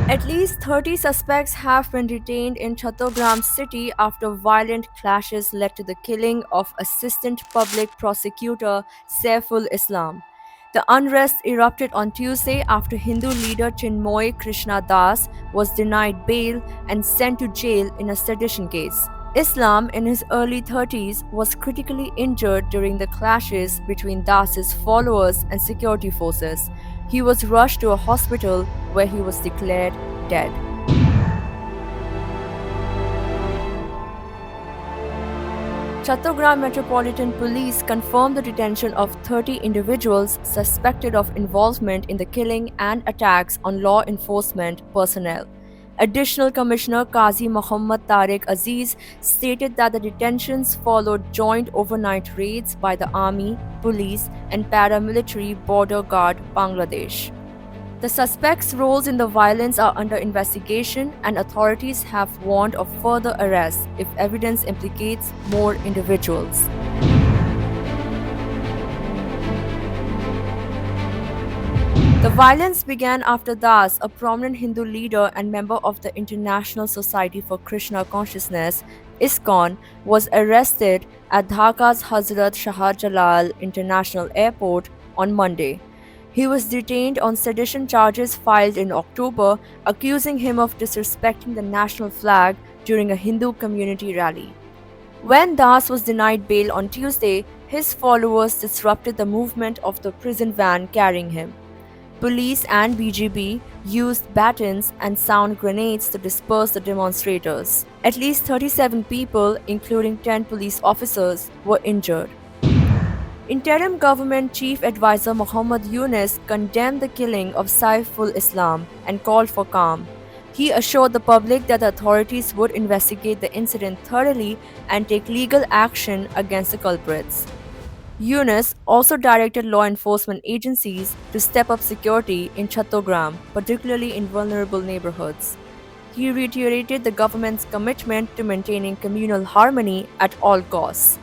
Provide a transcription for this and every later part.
At least 30 suspects have been detained in Chattogram city after violent clashes led to the killing of Assistant Public Prosecutor Saiful Islam. The unrest erupted on Tuesday after Hindu leader Chinmoy Krishna Das was denied bail and sent to jail in a sedition case. Islam, in his early 30s, was critically injured during the clashes between Das's followers and security forces. He was rushed to a hospital where he was declared dead. Chattogram Metropolitan Police confirmed the detention of 30 individuals suspected of involvement in the killing and attacks on law enforcement personnel. Additional Commissioner Qazi Muhammad Tariq Aziz stated that the detentions followed joint overnight raids by the army, police, and paramilitary border guard Bangladesh. The suspects' roles in the violence are under investigation, and authorities have warned of further arrests if evidence implicates more individuals. The violence began after Das, a prominent Hindu leader and member of the International Society for Krishna Consciousness, ISKCON, was arrested at Dhaka's Hazrat Shah Jalal International Airport on Monday. He was detained on sedition charges filed in October, accusing him of disrespecting the national flag during a Hindu community rally. When Das was denied bail on Tuesday, his followers disrupted the movement of the prison van carrying him. Police and BGB used batons and sound grenades to disperse the demonstrators. At least 37 people, including 10 police officers, were injured. Interim Government Chief Advisor Muhammad Yunus condemned the killing of Saiful Islam and called for calm. He assured the public that the authorities would investigate the incident thoroughly and take legal action against the culprits. Yunus also directed law enforcement agencies to step up security in Chattogram, particularly in vulnerable neighborhoods. He reiterated the government's commitment to maintaining communal harmony at all costs.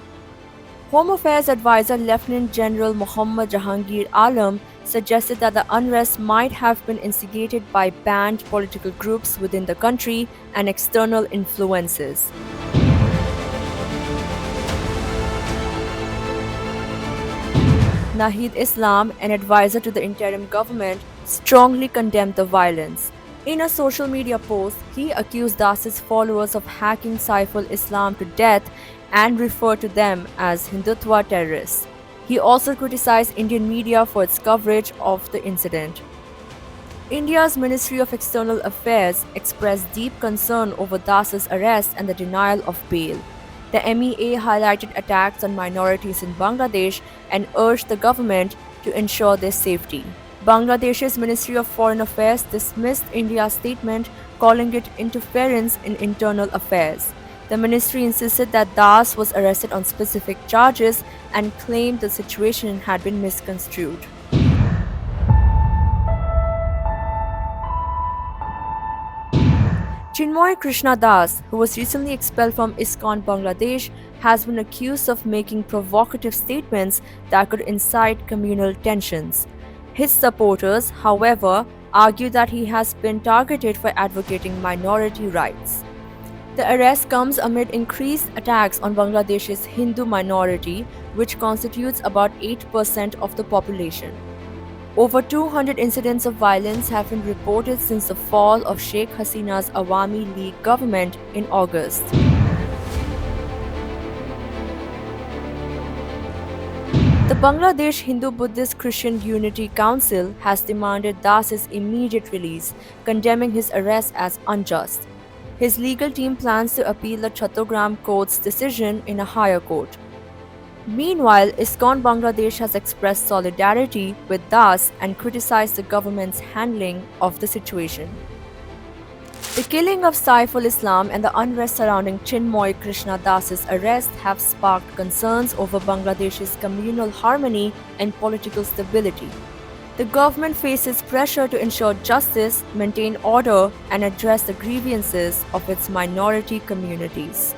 Home Affairs Advisor Lieutenant General Muhammad Jahangir Alam suggested that the unrest might have been instigated by banned political groups within the country and external influences. Nahid Islam, an advisor to the interim government, strongly condemned the violence. In a social media post, he accused Das's followers of hacking Saiful Islam to death and referred to them as Hindutva terrorists. He also criticized Indian media for its coverage of the incident. India's Ministry of External Affairs expressed deep concern over Das's arrest and the denial of bail. The MEA highlighted attacks on minorities in Bangladesh and urged the government to ensure their safety. Bangladesh's Ministry of Foreign Affairs dismissed India's statement, calling it interference in internal affairs. The ministry insisted that Das was arrested on specific charges and claimed the situation had been misconstrued. Chinmoy Krishna Das, who was recently expelled from ISKCON Bangladesh, has been accused of making provocative statements that could incite communal tensions. His supporters, however, argue that he has been targeted for advocating minority rights. The arrest comes amid increased attacks on Bangladesh's Hindu minority, which constitutes about 8% of the population. Over 200 incidents of violence have been reported since the fall of Sheikh Hasina's Awami League government in August. The Bangladesh Hindu-Buddhist Christian Unity Council has demanded Das's immediate release, condemning his arrest as unjust. His legal team plans to appeal the Chattogram court's decision in a higher court. Meanwhile, ISKCON Bangladesh has expressed solidarity with Das and criticized the government's handling of the situation. The killing of Saiful Islam and the unrest surrounding Chinmoy Krishna Das's arrest have sparked concerns over Bangladesh's communal harmony and political stability. The government faces pressure to ensure justice, maintain order, and address the grievances of its minority communities.